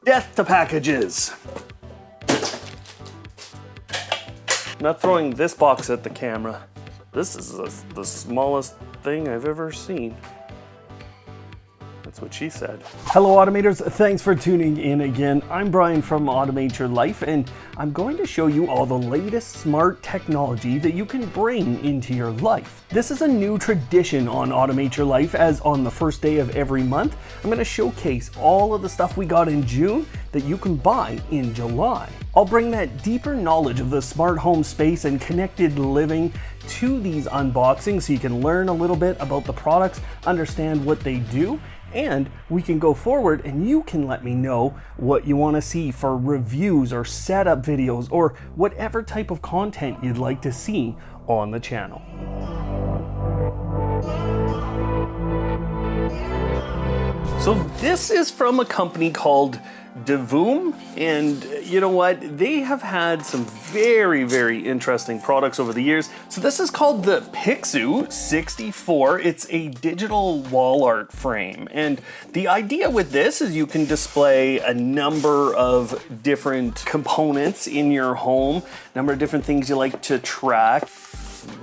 Death to packages. Not throwing this box at the camera. This is the smallest thing I've ever seen. That's what she said. Hello Automators, thanks for tuning in again. I'm Brian from Automate Your Life, and I'm going to show you all the latest smart technology that you can bring into your life. This is a new tradition on Automate Your Life, as on the first day of every month, I'm going to showcase all of the stuff we got in June that you can buy in July. I'll bring that deeper knowledge of the smart home space and connected living to these unboxings so you can learn a little bit about the products, understand what they do, and we can go forward and you can let me know what you want to see for reviews or setup videos or whatever type of content you'd like to see on the channel. So this is from a company called Govee, and you know what? They have had some very, very interesting products over the years. So this is called the Pixoo 64. It's a digital wall art frame. And the idea with this is you can display a number of different components in your home, a number of different things you like to track.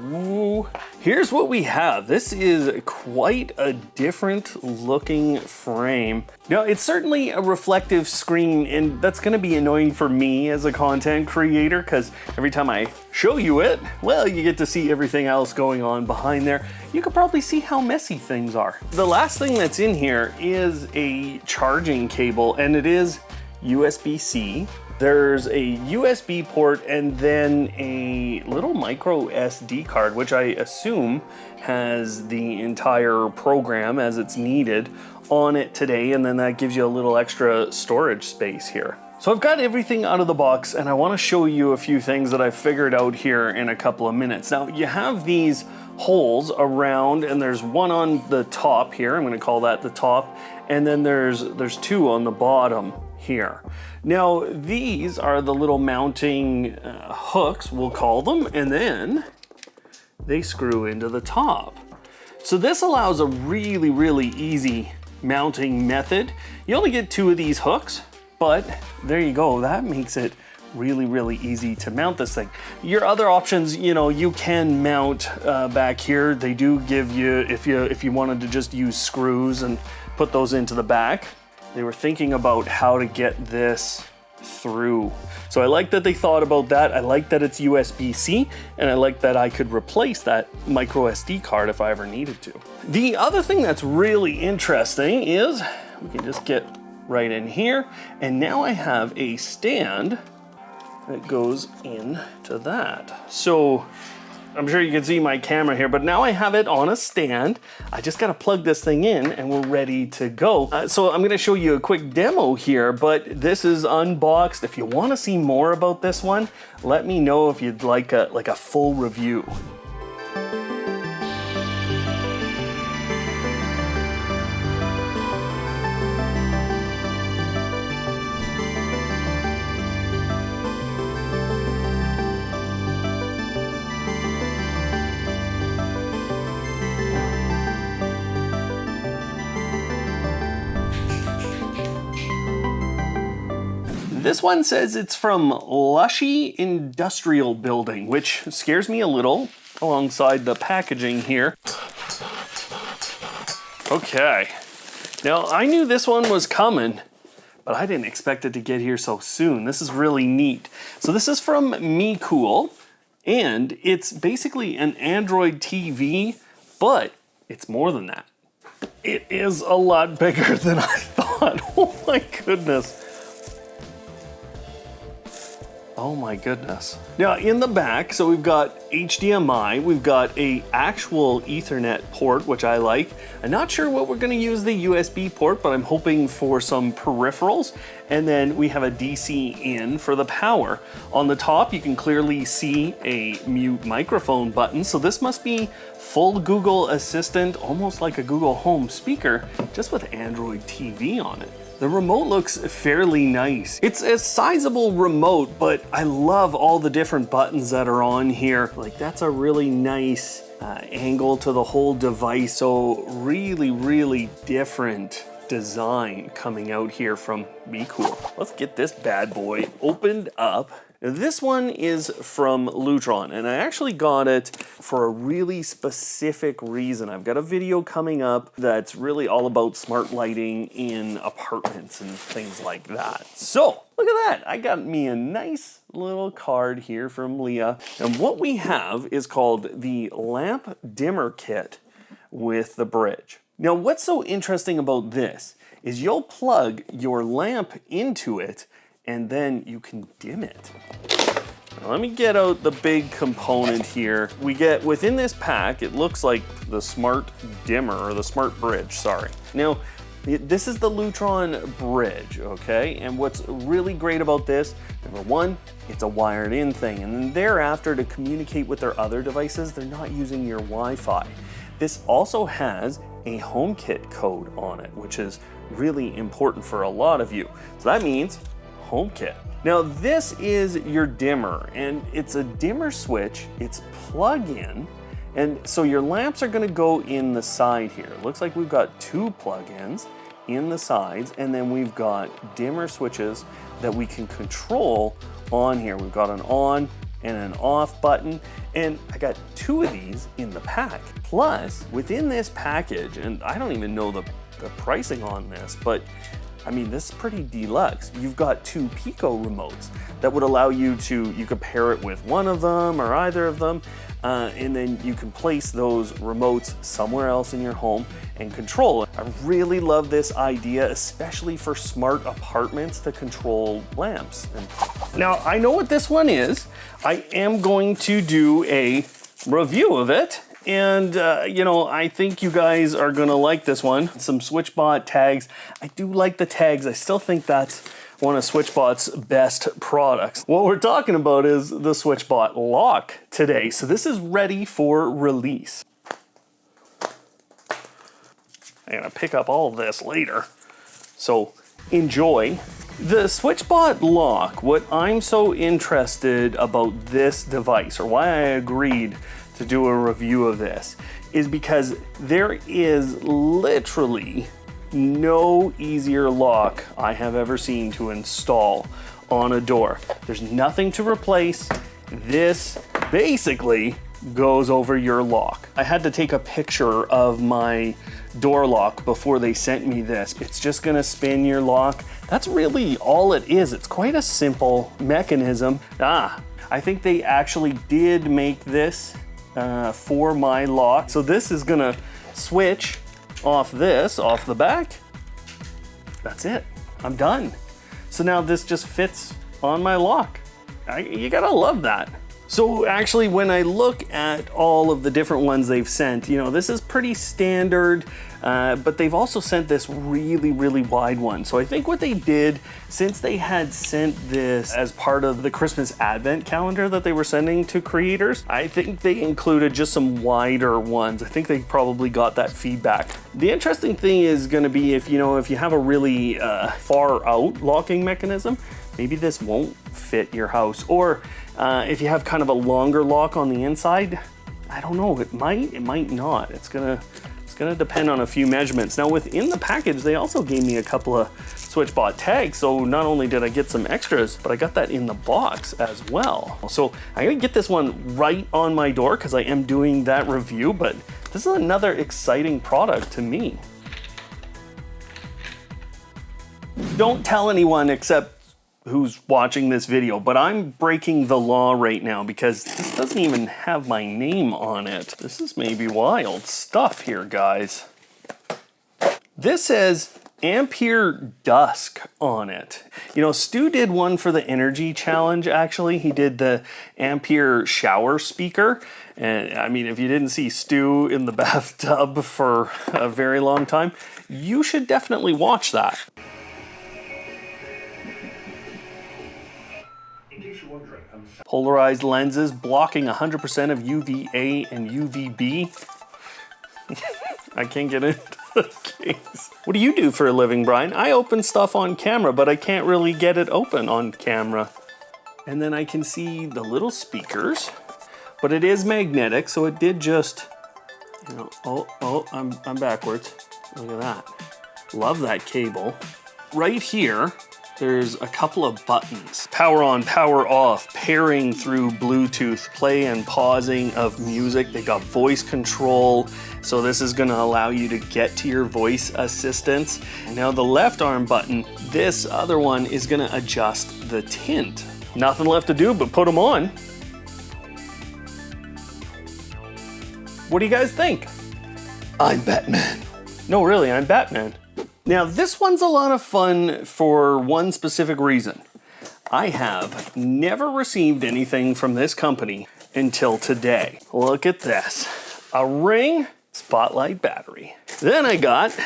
Ooh. Here's what we have. This is quite a different looking frame. Now, it's certainly a reflective screen, and that's gonna be annoying for me as a content creator, because every time I show you it, well, you get to see everything else going on behind there. You can probably see how messy things are. The last thing that's in here is a charging cable, and it is USB-C. There's a USB port and then a little micro SD card, which I assume has the entire program as it's needed on it today. And then that gives you a little extra storage space here. So I've got everything out of the box, and I want to show you a few things that I've figured out here in a couple of minutes. Now, you have these holes around, and there's one on the top here. I'm going to call that the top. And then there's two on the bottom here. Now, these are the little mounting hooks, we'll call them, and then they screw into the top. So this allows a really, really easy mounting method. You only get two of these hooks, but there you go. That makes it really, really easy to mount this thing. Your other options, you know, you can mount back here. They do give you, if you wanted to just use screws and put those into the back. They were thinking about how to get this through. So I like that they thought about that. I like that it's USB-C, and I like that I could replace that micro SD card if I ever needed to. The other thing that's really interesting is we can just get right in here, and now I have a stand that goes into that. So I'm sure you can see my camera here, but now I have it on a stand. I just gotta plug this thing in and we're ready to go. So I'm gonna show you a quick demo here, but this is unboxed. If you wanna see more about this one, let me know if you'd like a full review. This one says it's from Lushy Industrial Building, which scares me a little alongside the packaging here. Okay, now I knew this one was coming, but I didn't expect it to get here so soon. This is really neat. So this is from MeCool, and it's basically an Android TV, but it's more than that. It is a lot bigger than I thought. Oh my goodness. Oh my goodness. Now in the back, so we've got HDMI, we've got a actual Ethernet port, which I like. I'm not sure what we're gonna use the USB port, but I'm hoping for some peripherals. And then we have a DC in for the power. On the top, you can clearly see a mute microphone button. So this must be full Google Assistant, almost like a Google Home speaker, just with Android TV on it. The remote looks fairly nice. It's a sizable remote, but I love all the different buttons that are on here. Like, that's a really nice angle to the whole device. So really, really different design coming out here from MeCool. Let's get this bad boy opened up. Now, this one is from Lutron, and I actually got it for a really specific reason. I've got a video coming up that's really all about smart lighting in apartments and things like that. So, look at that. I got me a nice little card here from Leah. And what we have is called the lamp dimmer kit with the bridge. Now, what's so interesting about this is you'll plug your lamp into it and then you can dim it. Now, let me get out the big component here. We get within this pack, it looks like the smart dimmer, or the smart bridge, sorry. Now, this is the Lutron bridge, okay? And what's really great about this, number one, it's a wired in thing. And then thereafter, to communicate with their other devices, they're not using your Wi-Fi. This also has a HomeKit code on it, which is really important for a lot of you. So that means HomeKit. Now this is your dimmer, and it's a dimmer switch, it's plug-in, and so your lamps are gonna go in the side here. It looks like we've got 2 plug-ins in the sides, and then we've got dimmer switches that we can control on here. We've got an on and an off button, and I got 2 of these in the pack. Plus, within this package, and I don't even know the pricing on this, but I mean, this is pretty deluxe. You've got 2 Pico remotes that would allow you could pair it with one of them or either of them, and then you can place those remotes somewhere else in your home and control it. I really love this idea, especially for smart apartments to control lamps. And now, I know what this one is. I am going to do a review of it. And, you know, I think you guys are gonna like this one. Some SwitchBot tags. I do like the tags. I still think that's one of SwitchBot's best products. What we're talking about is the SwitchBot Lock today. So this is ready for release. I'm gonna pick up all of this later. So enjoy. The SwitchBot Lock, what I'm so interested about this device, or why I agreed to do a review of this, is because there is literally no easier lock I have ever seen to install on a door. There's nothing to replace. This basically goes over your lock. I had to take a picture of my door lock before they sent me this. It's just gonna spin your lock. That's really all it is. It's quite a simple mechanism. I think they actually did make this for my lock. So this is gonna switch off the back. That's it, I'm done. So now this just fits on my lock. You gotta love that. So actually, when I look at all of the different ones they've sent, you know, this is pretty standard, but they've also sent this really, really wide one. So I think what they did, since they had sent this as part of the Christmas Advent calendar that they were sending to creators, I think they included just some wider ones. I think they probably got that feedback. The interesting thing is gonna be if you have a really far out locking mechanism, maybe this won't fit your house. Or if you have kind of a longer lock on the inside, I don't know, it might not. It's gonna depend on a few measurements. Now within the package, they also gave me a couple of SwitchBot tags. So not only did I get some extras, but I got that in the box as well. So I'm gonna get this one right on my door because I am doing that review, but this is another exciting product to me. Don't tell anyone except who's watching this video, but I'm breaking the law right now because this doesn't even have my name on it. This is maybe wild stuff here, guys. This says Ampere Dusk on it. You know, Stu did one for the energy challenge, actually. He did the Ampere shower speaker. And I mean, if you didn't see Stu in the bathtub for a very long time, you should definitely watch that. Polarized lenses blocking 100% of UVA and UVB. I can't get into the case. What do you do for a living, Brian? I open stuff on camera, but I can't really get it open on camera. And then I can see the little speakers, but it is magnetic, so it did just, you know, I'm backwards. Look at that. Love that cable. Right here, there's a couple of buttons. Power on, power off, pairing through Bluetooth, play and pausing of music. They got voice control, so this is gonna allow you to get to your voice assistants. And now the left arm button, this other one is gonna adjust the tint. Nothing left to do but put them on. What do you guys think? I'm Batman. No, really, I'm Batman. Now, this one's a lot of fun for one specific reason. I have never received anything from this company until today. Look at this. A Ring Spotlight battery. Then I got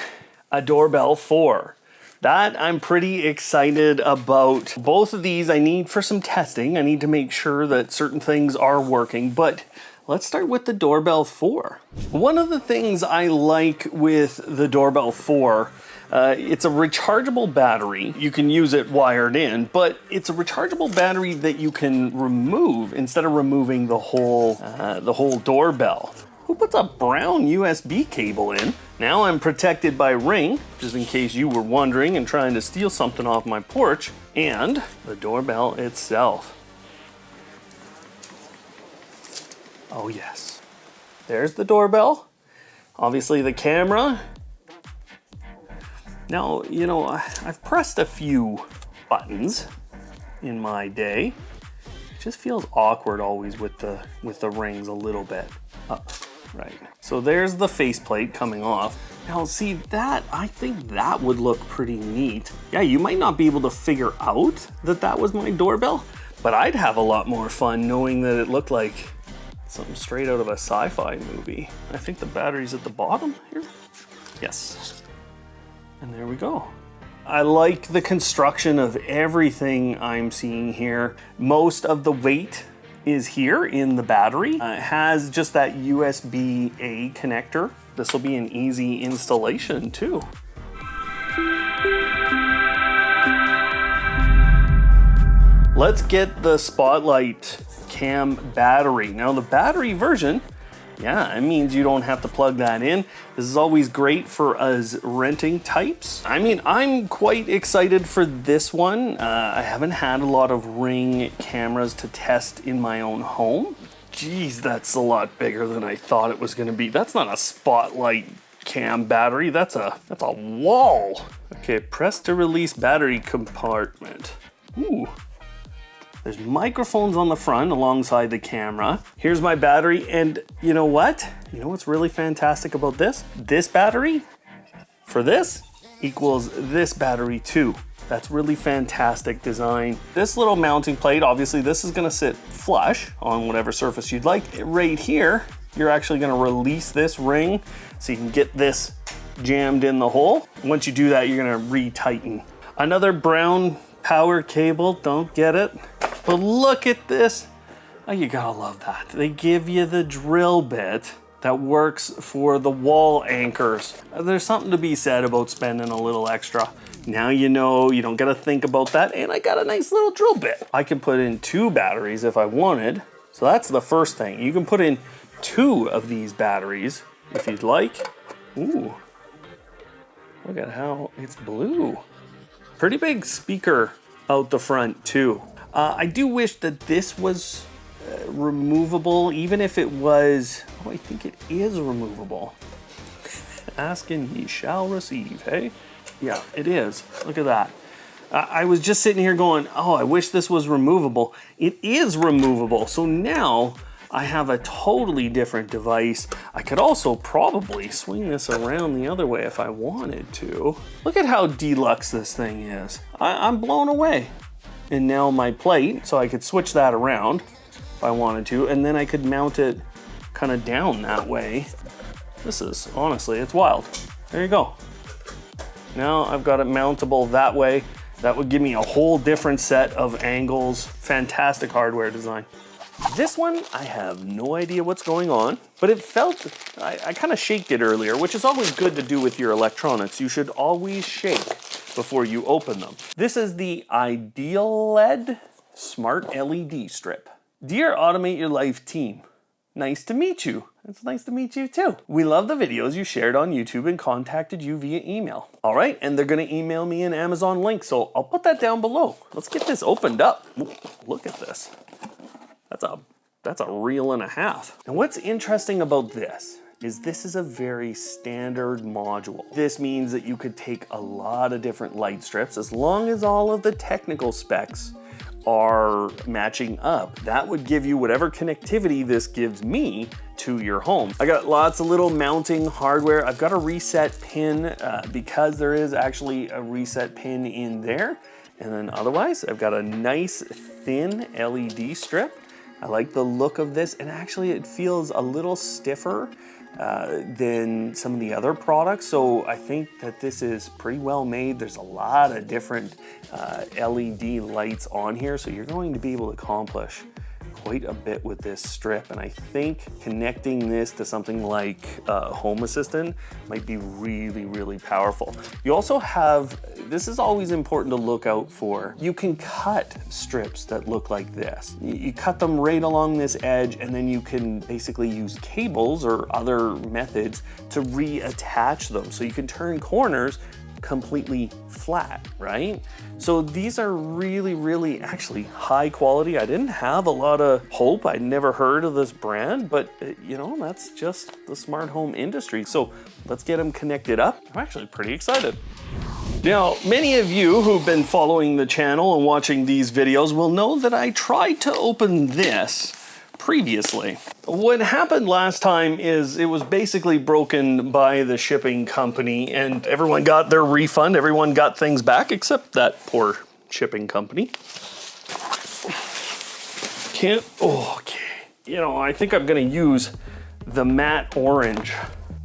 a Doorbell 4. That I'm pretty excited about. Both of these I need for some testing. I need to make sure that certain things are working, but let's start with the Doorbell 4. One of the things I like with the Doorbell 4, it's a rechargeable battery. You can use it wired in, but it's a rechargeable battery that you can remove instead of removing the whole doorbell. Who puts a brown USB cable in? Now I'm protected by Ring, just in case you were wondering and trying to steal something off my porch, and the doorbell itself. Oh yes, there's the doorbell. Obviously the camera. Now, you know, I've pressed a few buttons in my day. It just feels awkward always with the rings a little bit. Right. So there's the faceplate coming off. Now see that, I think that would look pretty neat. Yeah, you might not be able to figure out that that was my doorbell, but I'd have a lot more fun knowing that it looked like something straight out of a sci-fi movie. I think the battery's at the bottom here. Yes. And there we go. I like the construction of everything I'm seeing here. Most of the weight is here in the battery. It has just that USB-A connector. This will be an easy installation too. Let's get the Spotlight Cam battery. Now the battery version, yeah, it means you don't have to plug that in. This is always great for us renting types. I mean, I'm quite excited for this one. I haven't had a lot of Ring cameras to test in my own home. Geez, that's a lot bigger than I thought it was gonna be. That's not a Spotlight Cam battery, that's a wall. Okay, press to release battery compartment. Ooh. There's microphones on the front alongside the camera. Here's my battery, and you know what? You know what's really fantastic about this? This battery, for this, equals this battery too. That's really fantastic design. This little mounting plate, obviously this is gonna sit flush on whatever surface you'd like. Right here, you're actually gonna release this ring so you can get this jammed in the hole. Once you do that, you're gonna re-tighten. Another brown power cable, don't get it. But look at this. Oh, you gotta love that. They give you the drill bit that works for the wall anchors. There's something to be said about spending a little extra. Now you know, you don't gotta think about that, and I got a nice little drill bit. I can put in 2 batteries if I wanted. So that's the first thing. You can put in 2 of these batteries if you'd like. Ooh, look at how it's blue. Pretty big speaker out the front too. I do wish that this was removable, even if it was, oh, I think it is removable. Ask and ye shall receive, hey? Yeah, it is. Look at that. I was just sitting here going, oh, I wish this was removable. It is removable, so now I have a totally different device. I could also probably swing this around the other way if I wanted to. Look at how deluxe this thing is. I'm blown away. And now my plate, so I could switch that around if I wanted to, and then I could mount it kind of down that way. This is, honestly, it's wild. There you go. Now I've got it mountable that way. That would give me a whole different set of angles. Fantastic hardware design. This one, I have no idea what's going on, but it felt, I kind of shaked it earlier, which is always good to do with your electronics. You should always shake before you open them. This is the GideaLED Smart LED Strip. Dear Automate Your Life team, nice to meet you. It's nice to meet you too. We love the videos you shared on YouTube and contacted you via email. All right, and they're gonna email me an Amazon link, so I'll put that down below. Let's get this opened up. Ooh, look at this. That's a reel and a half. And what's interesting about this is a very standard module. This means that you could take a lot of different light strips as long as all of the technical specs are matching up. That would give you whatever connectivity this gives me to your home. I got lots of little mounting hardware. I've got a reset pin because there is actually a reset pin in there. And then otherwise, I've got a nice thin LED strip. I like the look of this, and actually it feels a little stiffer than some of the other products. So I think that this is pretty well made. There's a lot of different LED lights on here, so you're going to be able to accomplish quite a bit with this strip. And I think connecting this to something like Home Assistant might be really, really powerful. You also have, this is always important to look out for, you can cut strips that look like this. You cut them right along this edge, and then you can basically use cables or other methods to reattach them. So you can turn corners completely flat, right? So these are really, really actually high quality. I didn't have a lot of hope. I'd never heard of this brand, but you know, that's just the smart home industry. So let's get them connected up. I'm actually pretty excited. Now, many of you who've been following the channel and watching these videos will know that I tried to open this previously. What happened last time is it was basically broken by the shipping company, and everyone got their refund. Everyone got things back except that poor shipping company. Okay. You know, I think I'm gonna use the matte orange.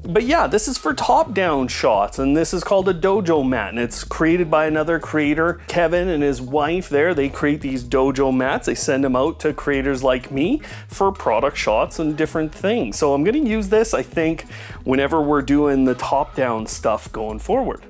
But yeah, this is for top-down shots, and this is called a Dojo Mat, and it's created by another creator, Kevin and his wife there. They create these Dojo Mats. They send them out to creators like me for product shots and different things. So I'm gonna use this, I think, whenever we're doing the top-down stuff going forward.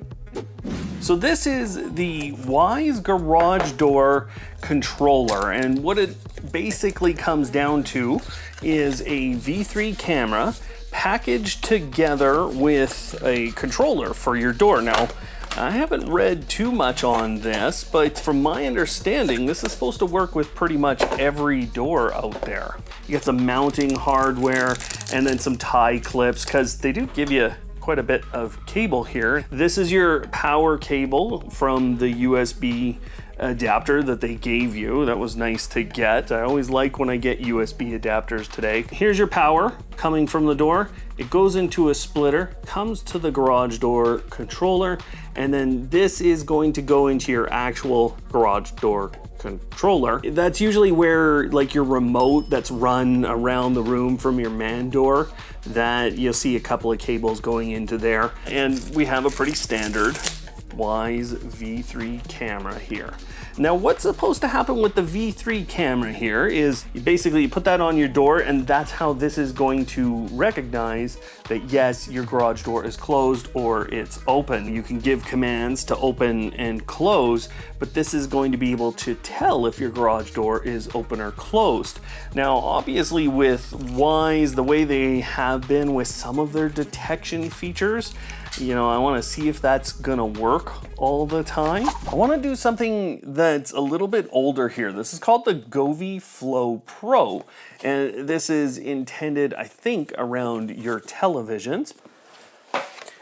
So this is the Wise Garage Door controller, and what it basically comes down to is a V3 camera packaged together with a controller for your door. Now, I haven't read too much on this, but from my understanding, this is supposed to work with pretty much every door out there. You get some mounting hardware and then some tie clips, because they do give you quite a bit of cable here. This is your power cable from the USB adapter that they gave you. That was nice to get. I always like when I get USB adapters today. Here's your power coming from the door. It goes into a splitter, comes to the garage door controller, and then this is going to go into your actual garage door controller. That's usually where, like, your remote that's run around the room from your man door, that you'll see a couple of cables going into there. And we have a pretty standard Wise V3 camera here. Now, what's supposed to happen with the V3 camera here is you basically put that on your door, and that's how this is going to recognize that yes, your garage door is closed or it's open. You can give commands to open and close, but this is going to be able to tell if your garage door is open or closed. Now, obviously with Wise, the way they have been with some of their detection features, you know, I want to see if that's gonna work all the time. I want to do something that's a little bit older here. This is called the Govee Flow Pro, and this is intended, I think, around your televisions.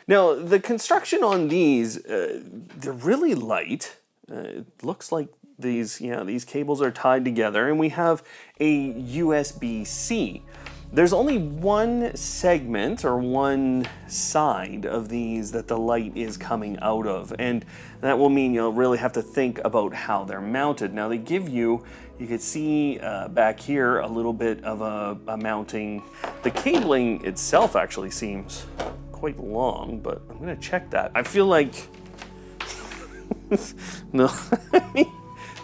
Now, the construction on these, they're really light. It looks like these cables are tied together, and we have a USB-C. There's only one segment or one side of these that the light is coming out of, and that will mean you'll really have to think about how they're mounted. Now, they give you can see back here a little bit of a mounting. The cabling itself actually seems quite long, but I'm gonna check that. I feel like, no,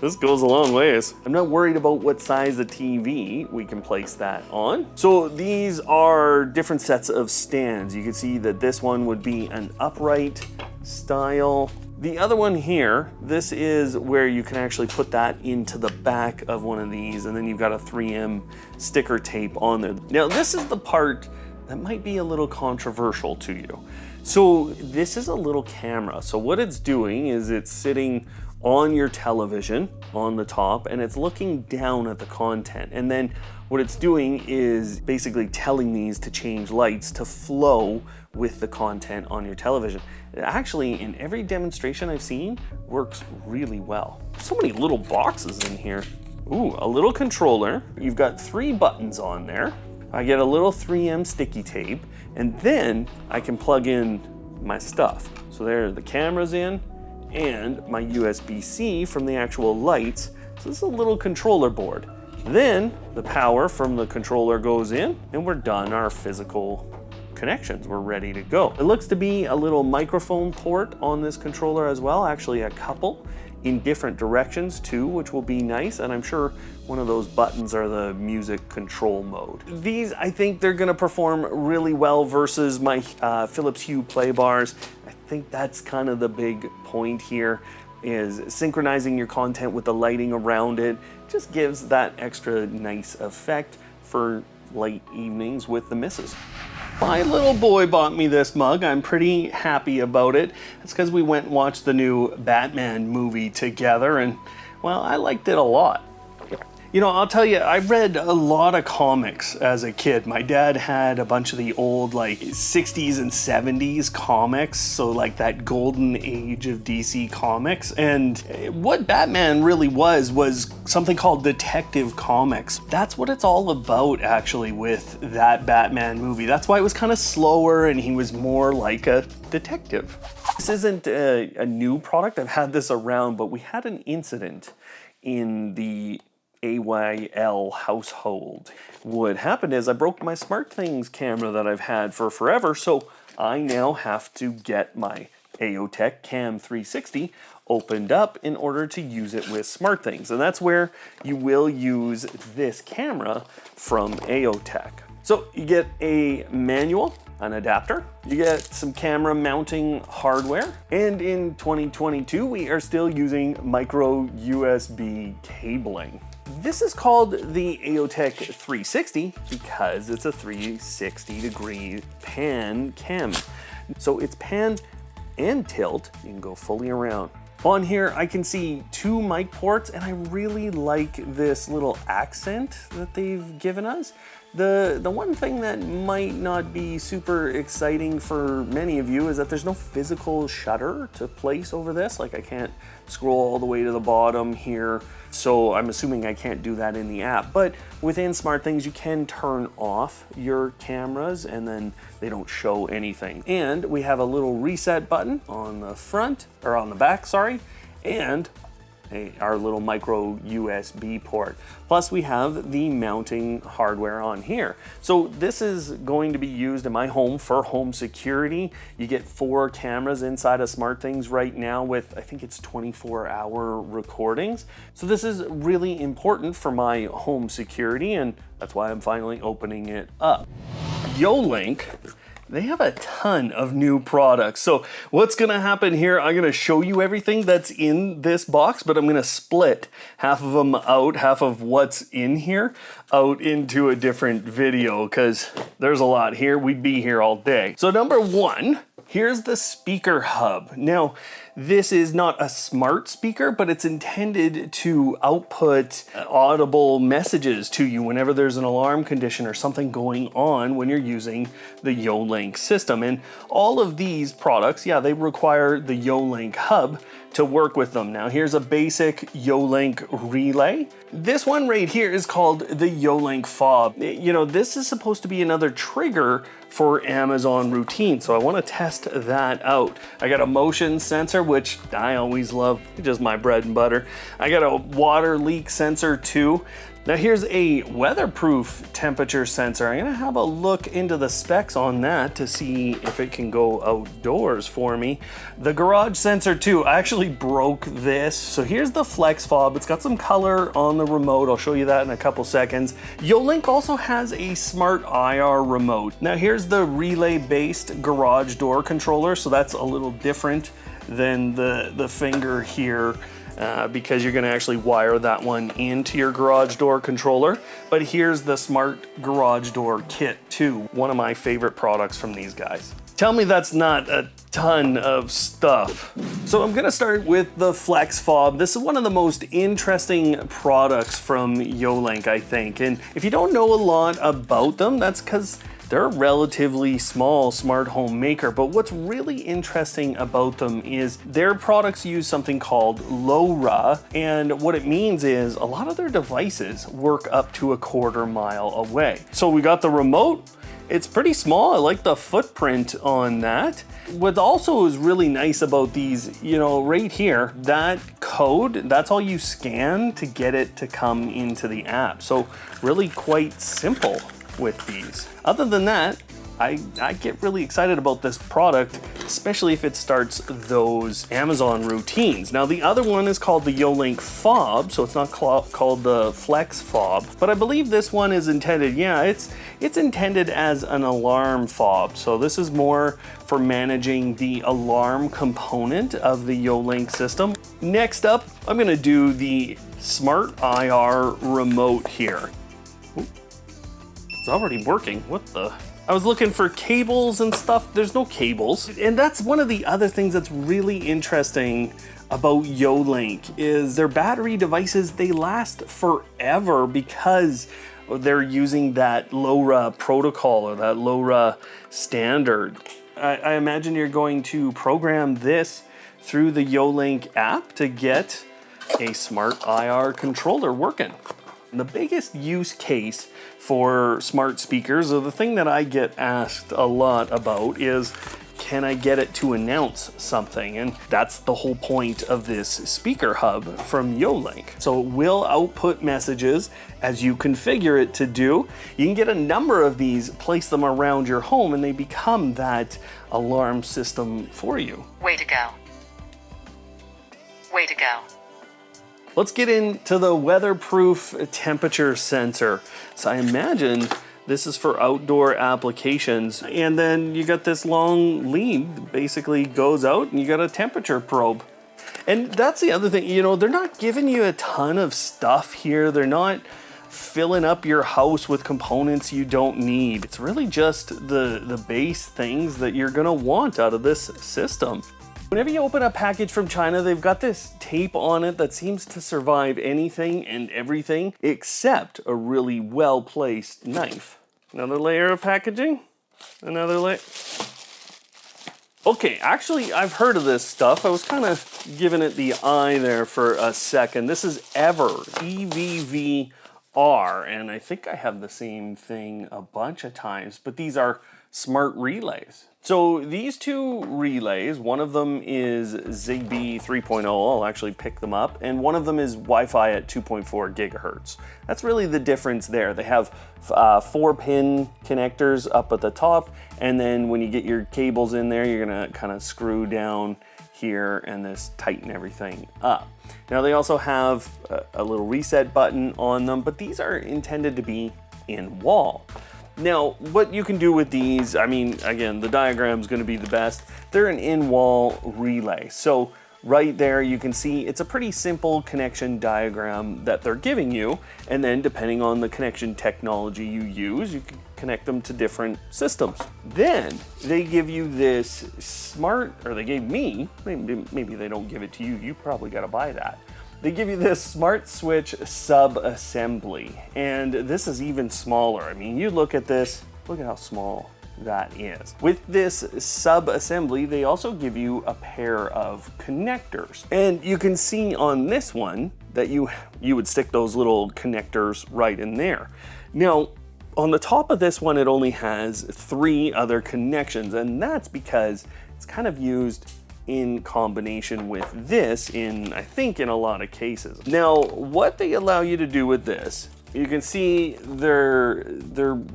this goes a long ways. I'm not worried about what size of TV we can place that on. So these are different sets of stands. You can see that this one would be an upright style. The other one here, this is where you can actually put that into the back of one of these, and then you've got a 3M sticker tape on there. Now, this is the part that might be a little controversial to you. So this is a little camera. So what it's doing is it's sitting on your television on the top, and it's looking down at the content. And then what it's doing is basically telling these to change lights to flow with the content on your television. It actually, in every demonstration I've seen, works really well. So many little boxes in here. Ooh, a little controller. You've got 3 buttons on there. I get a little 3M sticky tape, and then I can plug in my stuff. So there, the camera's in, and my USB-C from the actual lights. So this is a little controller board. Then the power from the controller goes in, and we're done our physical connections. We're ready to go. It looks to be a little microphone port on this controller as well, actually a couple in different directions too, which will be nice. And I'm sure one of those buttons are the music control mode. These, I think they're gonna perform really well versus my Philips Hue play bars. I think that's kind of the big point here, is synchronizing your content with the lighting around it. Just gives that extra nice effect for late evenings with the missus. My little boy bought me this mug. I'm pretty happy about it. It's because we went and watched the new Batman movie together, and well, I liked it a lot. You know, I'll tell you, I read a lot of comics as a kid. My dad had a bunch of the old like 60s and 70s comics, so like that golden age of DC comics. And what Batman really was something called Detective Comics. That's what it's all about actually with that Batman movie. That's why it was kind of slower and he was more like a detective. This isn't a new product. I've had this around, but we had an incident in the AYL household. What happened is I broke my SmartThings camera that I've had for forever, so I now have to get my Aeotec Cam 360 opened up in order to use it with SmartThings, and that's where you will use this camera from Aeotec. So you get a manual, an adapter, you get some camera mounting hardware, and in 2022 we are still using micro USB cabling. This is called the Aeotec 360 because it's a 360-degree pan cam. So it's pan and tilt, you can go fully around. On here I can see 2 mic ports, and I really like this little accent that they've given us. The one thing that might not be super exciting for many of you is that there's no physical shutter to place over this. Like I can't scroll all the way to the bottom here, so I'm assuming I can't do that in the app. But within SmartThings you can turn off your cameras and then they don't show anything. And we have a little reset button on the front, or on the back, sorry, and our little micro USB port. Plus we have the mounting hardware on here. So this is going to be used in my home for home security. You get 4 cameras inside of SmartThings right now with, I think it's 24-hour recordings. So this is really important for my home security, and that's why I'm finally opening it up. YoLink, they have a ton of new products. So what's gonna happen here, I'm gonna show you everything that's in this box, but I'm gonna split half of them out, half of what's in here, out into a different video, because there's a lot here. We'd be here all day. So number 1, here's the speaker hub. Now, this is not a smart speaker, but it's intended to output audible messages to you whenever there's an alarm condition or something going on when you're using the YoLink system. And all of these products, yeah, they require the YoLink hub to work with them. Now here's a basic YoLink relay. This one right here is called the YoLink Fob. You know, this is supposed to be another trigger for Amazon routine, so I want to test that out. I got a motion sensor, which I always love, just my bread and butter. I got a water leak sensor too. Now here's a weatherproof temperature sensor. I'm gonna have a look into the specs on that to see if it can go outdoors for me. The garage sensor too, I actually broke this. So here's the FlexFob. It's got some color on the remote. I'll show you that in a couple seconds. YoLink also has a smart IR remote. Now here's the relay-based garage door controller. So that's a little different than the finger here, because you're gonna actually wire that one into your garage door controller. But here's the smart garage door kit too. One of my favorite products from these guys. Tell me that's not a ton of stuff. So I'm gonna start with the FlexFob. This is one of the most interesting products from YoLink, I think. And if you don't know a lot about them, that's because they're a relatively small smart home maker, but what's really interesting about them is their products use something called LoRa, and what it means is a lot of their devices work up to a 1/4 mile away. So we got the remote. It's pretty small. I like the footprint on that. What also is really nice about these, you know, right here, that code, that's all you scan to get it to come into the app. So really quite simple with these. Other than that, I get really excited about this product, especially if it starts those Amazon routines. Now the other one is called the YoLink Fob, so it's not called the FlexFob, but I believe this one is intended, yeah, it's intended as an alarm fob. So this is more for managing the alarm component of the YoLink system. Next up, I'm gonna do the Smart IR remote here. Ooh, it's already working, what the? I was looking for cables and stuff. There's no cables. And that's one of the other things that's really interesting about YoLink is their battery devices, they last forever because they're using that LoRa protocol or that LoRa standard. I imagine you're going to program this through the YoLink app to get a Smart IR controller working. And the biggest use case for smart speakers, or the thing that I get asked a lot about is, can I get it to announce something? And that's the whole point of this speaker hub from YoLink. So it will output messages as you configure it to do. You can get a number of these, place them around your home, and they become that alarm system for you. Way to go. Way to go. Let's get into the weatherproof temperature sensor. So I imagine this is for outdoor applications. And then you got this long lead that basically goes out and you got a temperature probe. And that's the other thing, you know, they're not giving you a ton of stuff here. They're not filling up your house with components you don't need. It's really just the base things that you're gonna want out of this system. Whenever you open a package from China, they've got this tape on it that seems to survive anything and everything except a really well-placed knife. Another layer of packaging, another layer. Okay, actually, I've heard of this stuff. I was kind of giving it the eye there for a second. This is Evvr, EVVR, and I think I have the same thing a bunch of times, but these are smart relays. So these two relays, one of them is Zigbee 3.0, I'll actually pick them up, and one of them is Wi-Fi at 2.4 gigahertz. That's really the difference there. They have 4-pin connectors up at the top, and then when you get your cables in there, you're gonna kind of screw down here and this tighten everything up. Now they also have a little reset button on them, but these are intended to be in wall. Now, what you can do with these, I mean, again, the diagram's gonna be the best. They're an in-wall relay. So right there, you can see it's a pretty simple connection diagram that they're giving you. And then depending on the connection technology you use, you can connect them to different systems. Then they give you this smart, or they gave me, maybe they don't give it to you, you probably gotta buy that. They give you this smart switch sub-assembly, and this is even smaller. I mean, you look at this, look at how small that is. With this sub-assembly, they also give you a pair of connectors. And you can see on this one that you would stick those little connectors right in there. Now, on the top of this one, it only has 3 other connections, and that's because it's kind of used in combination with this I think in a lot of cases. Now, what they allow you to do with this, you can see they're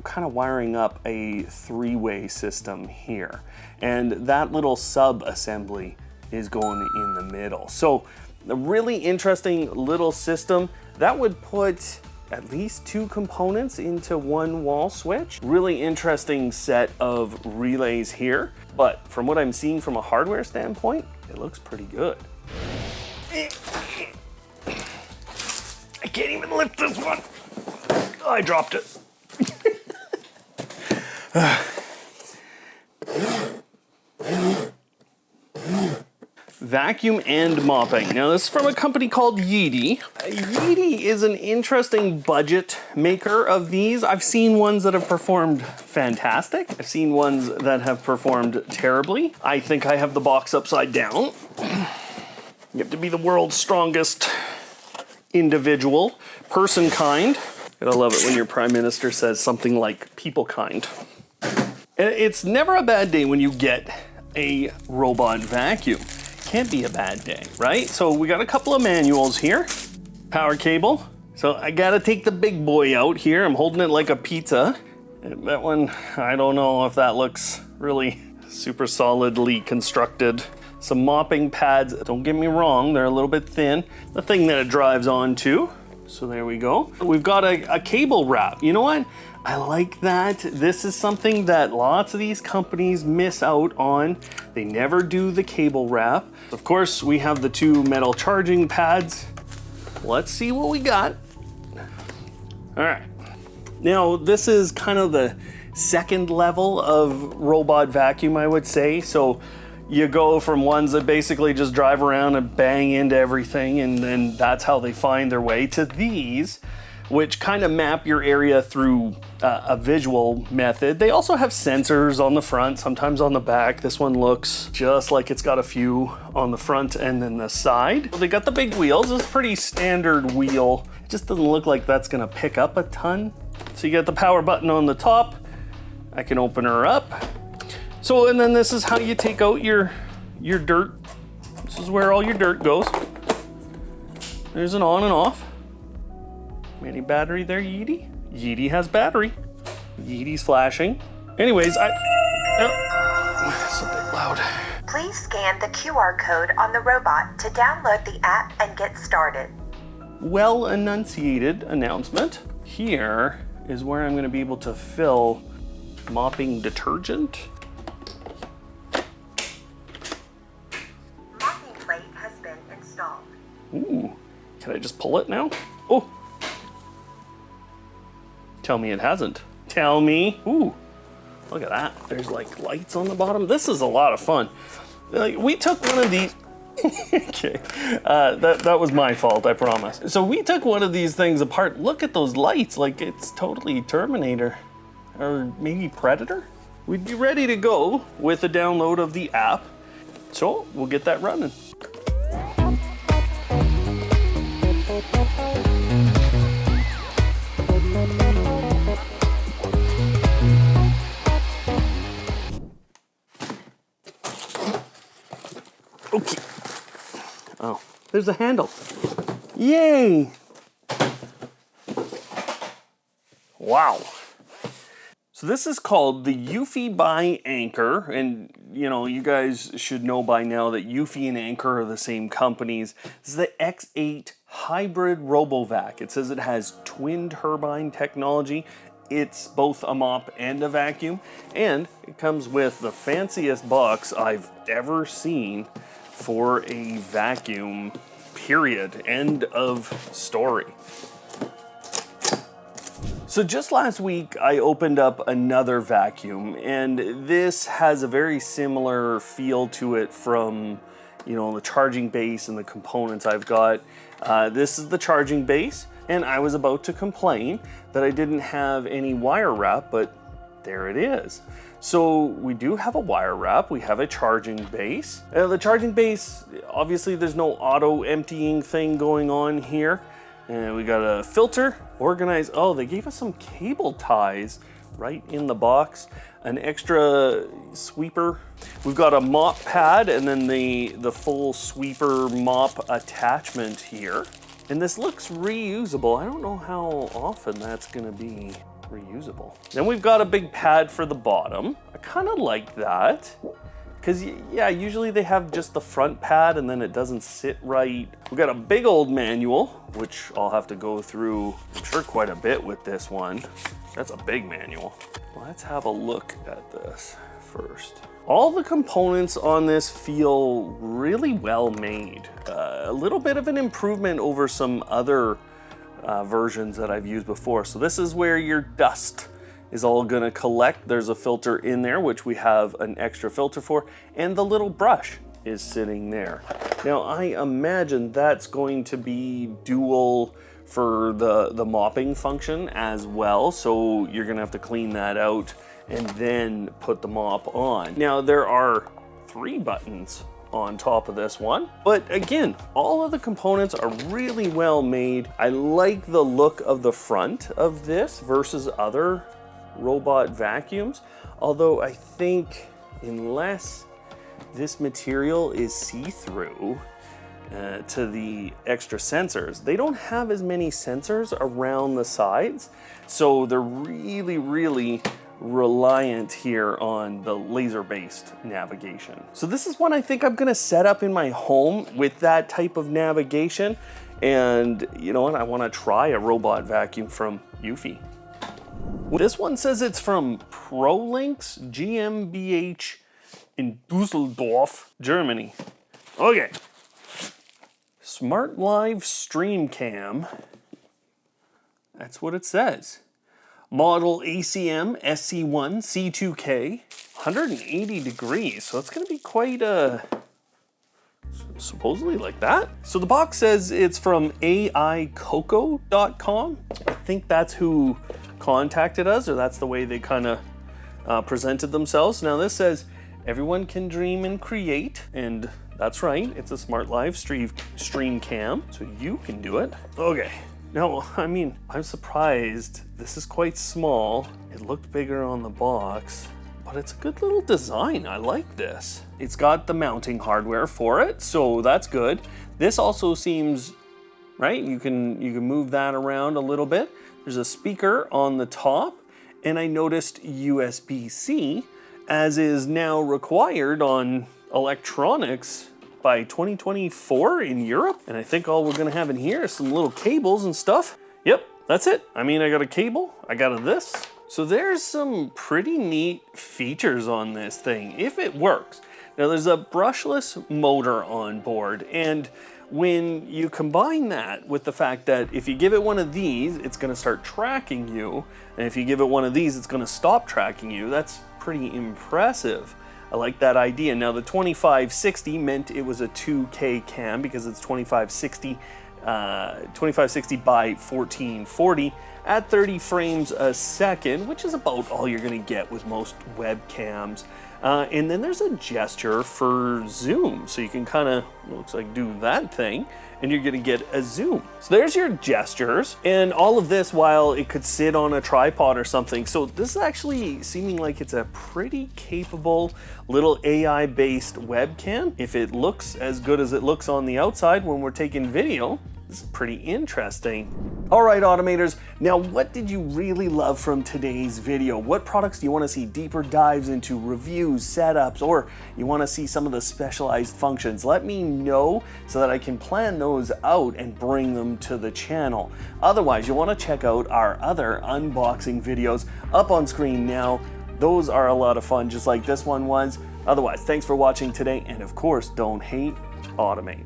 kind of wiring up a 3-way system here. And that little sub-assembly is going in the middle. So a really interesting little system that would put at least 2 components into one wall switch. Really interesting set of relays here. But from what I'm seeing from a hardware standpoint, it looks pretty good. I can't even lift this one. Oh, I dropped it. Vacuum and mopping. Now this is from a company called Yeedi. Yeedi is an interesting budget maker of these. I've seen ones that have performed fantastic. I've seen ones that have performed terribly. I think I have the box upside down. You have to be the world's strongest individual, person kind. Gotta love it when your prime minister says something like people kind. It's never a bad day when you get a robot vacuum. Can't be a bad day, right? So we got a couple of manuals here. Power cable. So I gotta take the big boy out here. I'm holding it like a pizza. That one, I don't know if that looks really super solidly constructed. Some mopping pads, don't get me wrong, they're a little bit thin. The thing that it drives onto. So there we go. We've got a cable wrap. You know what? I like that. This is something that lots of these companies miss out on. They never do the cable wrap. Of course, we have the 2 metal charging pads. Let's see what we got. All right. Now, this is kind of the second level of robot vacuum, I would say. So you go from ones that basically just drive around and bang into everything, and then that's how they find their way, to these, which kind of map your area through a visual method. They also have sensors on the front, sometimes on the back. This one looks just like it's got a few on the front and then the side. They got the big wheels. It's a pretty standard wheel. It just doesn't look like that's gonna pick up a ton. So you got the power button on the top. I can open her up. So, and then this is how you take out your dirt. This is where all your dirt goes. There's an on and off. Any battery there, Yeedi? Yeedi has battery. Yeedi's flashing. Anyways, it's a bit loud. Please scan the QR code on the robot to download the app and get started. Well enunciated announcement. Here is where I'm going to be able to fill mopping detergent. Mopping plate has been installed. Ooh, can I just pull it now? Oh. Tell me it hasn't. Tell me. Ooh, look at that. There's like lights on the bottom. This is a lot of fun. We took one of these. Okay, that was my fault, I promise. So we took one of these things apart. Look at those lights, like it's totally Terminator, or maybe Predator. We'd be ready to go with the download of the app. So we'll get that running. Okay. Oh, there's a handle. Yay! Wow. So this is called the Eufy by Anker, and you know, you guys should know by now that Eufy and Anker are the same companies. This is the X8 hybrid Robovac. It says it has twin turbine technology. It's both a mop and a vacuum, and it comes with the fanciest box I've ever seen for a vacuum, period. End of story. So just last week, I opened up another vacuum, and this has a very similar feel to it from, you know, the charging base and the components I've got. This is the charging base, and I was about to complain that I didn't have any wire wrap, but there it is. So we do have a wire wrap, we have a charging base. The charging base, obviously there's no auto emptying thing going on here. And we got a filter, organized. Oh, they gave us some cable ties right in the box. An extra sweeper. We've got a mop pad and then the full sweeper mop attachment here. And this looks reusable. I don't know how often that's gonna be reusable. Then we've got a big pad for the bottom. I kind of like that. Because yeah, usually they have just the front pad and then it doesn't sit right. We've got a big old manual, which I'll have to go through, I'm sure, quite a bit with this one. That's a big manual. Let's have a look at this. first. All the components on this feel really well made. A little bit of an improvement over some other versions that I've used before. So this is where your dust is all gonna collect. There's a filter in there, which we have an extra filter for, and the little brush is sitting there. Now I imagine that's going to be dual for the mopping function as well. So you're gonna have to clean that out and then put the mop on. Now there are 3 buttons on top of this one, but again, all of the components are really well made. I like the look of the front of this versus other robot vacuums, although I think unless this material is see-through to the extra sensors, they don't have as many sensors around the sides, so they're really reliant here on the laser-based navigation. So this is one I think I'm gonna set up in my home with that type of navigation, and you know what, I wanna try a robot vacuum from Eufy. This one says it's from ProLinks GmbH in Düsseldorf, Germany. Okay. Smart Live Stream Cam. That's what it says. Model ACM SC1 C2K, 180 degrees. So it's gonna be quite supposedly like that. So the box says it's from AICoco.com. I think that's who contacted us, or that's the way they kind of presented themselves. Now this says, everyone can dream and create, and that's right, it's a Smart Live stream cam, so you can do it. Okay, now, I mean, I'm surprised. This is quite small. It looked bigger on the box, but it's a good little design. I like this. It's got the mounting hardware for it, so that's good. This also seems, right, you can move that around a little bit. There's a speaker on the top, and I noticed USB-C, as is now required on electronics by 2024 in Europe. And I think all we're gonna have in here is some little cables and stuff. Yep, that's it. I mean, I got a cable, I got this. So there's some pretty neat features on this thing, if it works. Now there's a brushless motor on board, and when you combine that with the fact that if you give it one of these, it's gonna start tracking you, and if you give it one of these, it's gonna stop tracking you, that's pretty impressive. I like that idea. Now the 2560 meant it was a 2K cam because it's 2560 by 1440 at 30 frames a second, which is about all you're gonna get with most webcams. And then there's a gesture for zoom, so you can kind of, looks like, do that thing, and you're gonna get a zoom. So there's your gestures, and all of this while it could sit on a tripod or something. So this is actually seeming like it's a pretty capable little AI-based webcam. If it looks as good as it looks on the outside when we're taking video, this is pretty interesting. All right, Automators, now what did you really love from today's video? What products do you want to see deeper dives into, reviews, setups, or you want to see some of the specialized functions? Let me know so that I can plan those out and bring them to the channel. Otherwise, you'll want to check out our other unboxing videos up on screen now. Those are a lot of fun, just like this one was. Otherwise, thanks for watching today, and of course, don't hate, automate.